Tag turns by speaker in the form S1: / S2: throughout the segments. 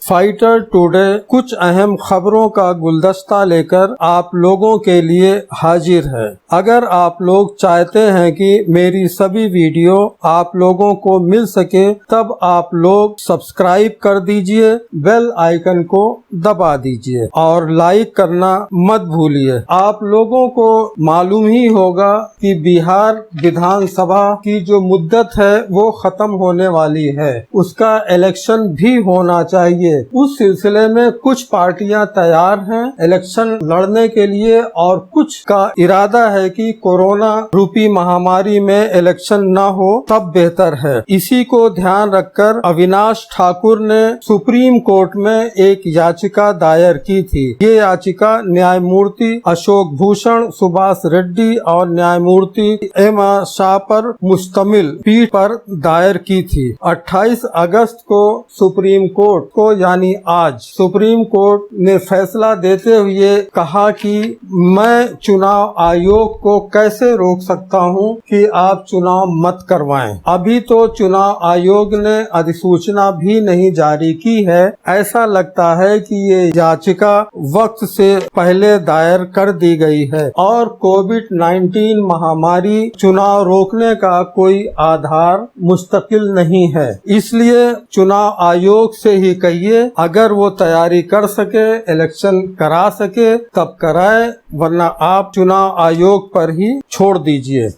S1: Fighter today कुछ अहम खबरों का गुलदस्ता लेकर आप लोगों के लिए हाजिर है। अगर आप लोग चाहते हैं कि मेरी सभी वीडियो आप लोगों को मिल सके, तब आप लोग सब्सक्राइब कर दीजिए, बेल आइकन को दबा दीजिए और लाइक करना मत भूलिए। आप लोगों को मालूम ही होगा कि बिहार विधानसभा की जो मुद्दत है वो खत्म होने वाली है, उसका इलेक्शन भी होना चाहिए। उस सिलसिले में कुछ पार्टियां तैयार हैं इलेक्शन लड़ने के लिए और कुछ का इरादा है कि कोरोना रूपी महामारी में इलेक्शन न हो तब बेहतर है। इसी को ध्यान रखकर अविनाश ठाकुर ने सुप्रीम कोर्ट में एक याचिका दायर की थी। ये याचिका न्यायमूर्ति अशोक भूषण, सुभाष रेड्डी और न्यायमूर्ति एमा शाह पर मुश्तमिल पीठ पर दायर की थी। 28 अगस्त को सुप्रीम कोर्ट को यानी आज सुप्रीम कोर्ट ने फैसला देते हुए कहा कि मैं चुनाव आयोग को कैसे रोक सकता हूं कि आप चुनाव मत करवाएं। अभी तो चुनाव आयोग ने अधिसूचना भी नहीं जारी की है। ऐसा लगता है कि ये याचिका वक्त से पहले दायर कर दी गई है और कोविड-19 महामारी चुनाव रोकने का कोई आधार मुस्तकिल नहीं है। इसलिए चुनाव आयोग से ही कहिए, अगर वो तैयारी कर सके, इलेक्शन करा सके तब कराए, वरना आप चुनाव आयोग पर ही छोड़ दीजिए।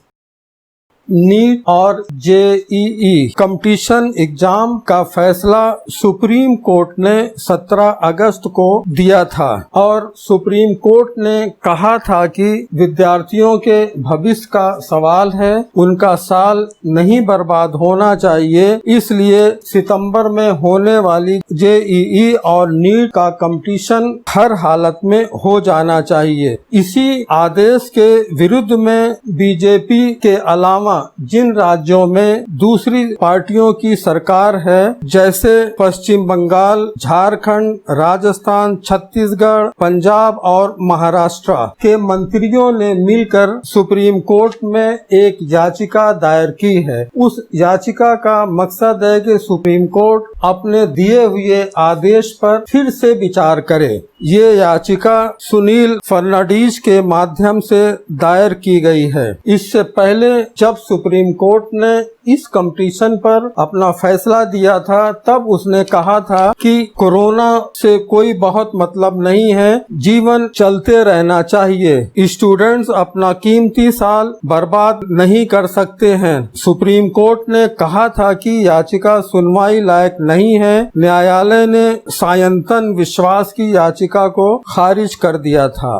S1: नीट और जेईई कंपटीशन एग्जाम का फैसला सुप्रीम कोर्ट ने 17 अगस्त को दिया था और सुप्रीम कोर्ट ने कहा था कि विद्यार्थियों के भविष्य का सवाल है, उनका साल नहीं बर्बाद होना चाहिए। इसलिए सितंबर में होने वाली जेईई और नीट का कंपटीशन हर हालत में हो जाना चाहिए। इसी आदेश के विरुद्ध में बीजेपी के अलावा जिन राज्यों में दूसरी पार्टियों की सरकार है, जैसे पश्चिम बंगाल, झारखंड, राजस्थान, छत्तीसगढ़, पंजाब और महाराष्ट्र के मंत्रियों ने मिलकर सुप्रीम कोर्ट में एक याचिका दायर की है। उस याचिका का मकसद है कि सुप्रीम कोर्ट अपने दिए हुए आदेश पर फिर से विचार करे। ये याचिका सुनील फर्नांडीज के माध्यम से दायर की गई है। इससे पहले जब सुप्रीम कोर्ट ने इस कंपटीशन पर अपना फैसला दिया था, तब उसने कहा था कि कोरोना से कोई बहुत मतलब नहीं है, जीवन चलते रहना चाहिए, स्टूडेंट्स अपना कीमती साल बर्बाद नहीं कर सकते हैं। सुप्रीम कोर्ट ने कहा था कि याचिका सुनवाई लायक नहीं है। न्यायालय ने सायंतन विश्वास की याचिका को खारिज कर दिया था।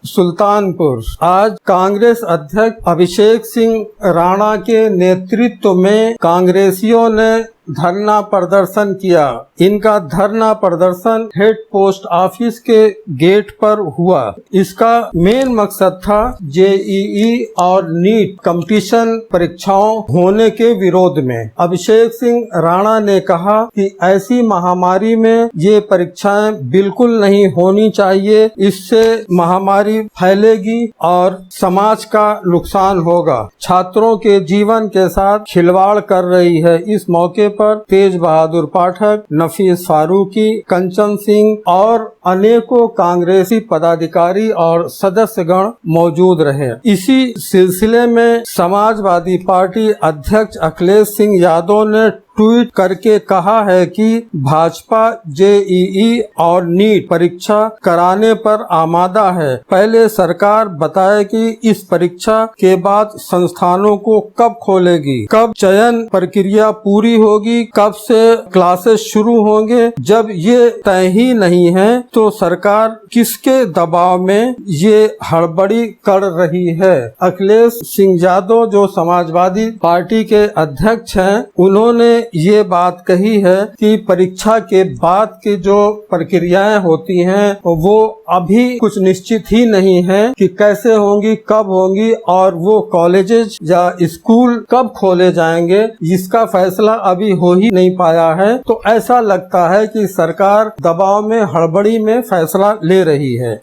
S1: सुल्तानपुर आज कांग्रेस अध्यक्ष अभिषेक सिंह राणा के नेतृत्व में कांग्रेसियों ने धरना प्रदर्शन किया। इनका धरना प्रदर्शन हेड पोस्ट ऑफिस के गेट पर हुआ। इसका मेन मकसद था जेईई और नीट कंपटीशन परीक्षाओं होने के विरोध में। अभिषेक सिंह राणा ने कहा कि ऐसी महामारी में ये परीक्षाएं बिल्कुल नहीं होनी चाहिए, इससे महामारी फैलेगी और समाज का नुकसान होगा। छात्रों के जीवन के साथ खिलवाड़ कर रही है। इस मौके पर तेज बहादुर पाठक, नफीस फारूकी, कंचन सिंह और अनेकों कांग्रेसी पदाधिकारी और सदस्यगण मौजूद रहे। इसी सिलसिले में समाजवादी पार्टी अध्यक्ष अखिलेश सिंह यादव ने ट्वीट करके कहा है कि भाजपा जेईई और नीट परीक्षा कराने पर आमादा है। पहले सरकार बताए कि इस परीक्षा के बाद संस्थानों को कब खोलेगी, कब चयन प्रक्रिया पूरी होगी, कब से क्लासेस शुरू होंगे। जब ये तय ही नहीं है तो सरकार किसके दबाव में ये हड़बड़ी कर रही है। अखिलेश सिंह यादव जो समाजवादी पार्टी के अध्यक्ष हैं, उन्होंने ये बात कही है कि परीक्षा के बाद की जो प्रक्रियाएं होती हैं वो अभी कुछ निश्चित ही नहीं है कि कैसे होंगी, कब होंगी और वो कॉलेजेस या स्कूल कब खोले जाएंगे, इसका फैसला अभी हो ही नहीं पाया है। तो ऐसा लगता है कि सरकार दबाव में, हड़बड़ी में फैसला ले रही है।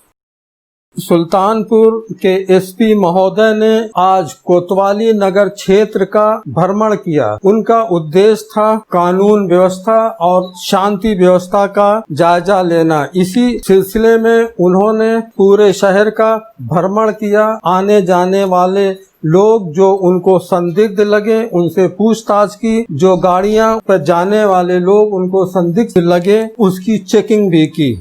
S1: सुल्तानपुर के एसपी महोदय ने आज कोतवाली नगर क्षेत्र का भ्रमण किया। उनका उद्देश्य था कानून व्यवस्था और शांति व्यवस्था का जायजा लेना। इसी सिलसिले में उन्होंने पूरे शहर का भ्रमण किया। आने जाने वाले लोग जो उनको संदिग्ध लगे उनसे पूछताछ की। जो गाड़ियां पर जाने वाले लोग उनको संदिग्ध लगे उसकी चेकिंग भी की।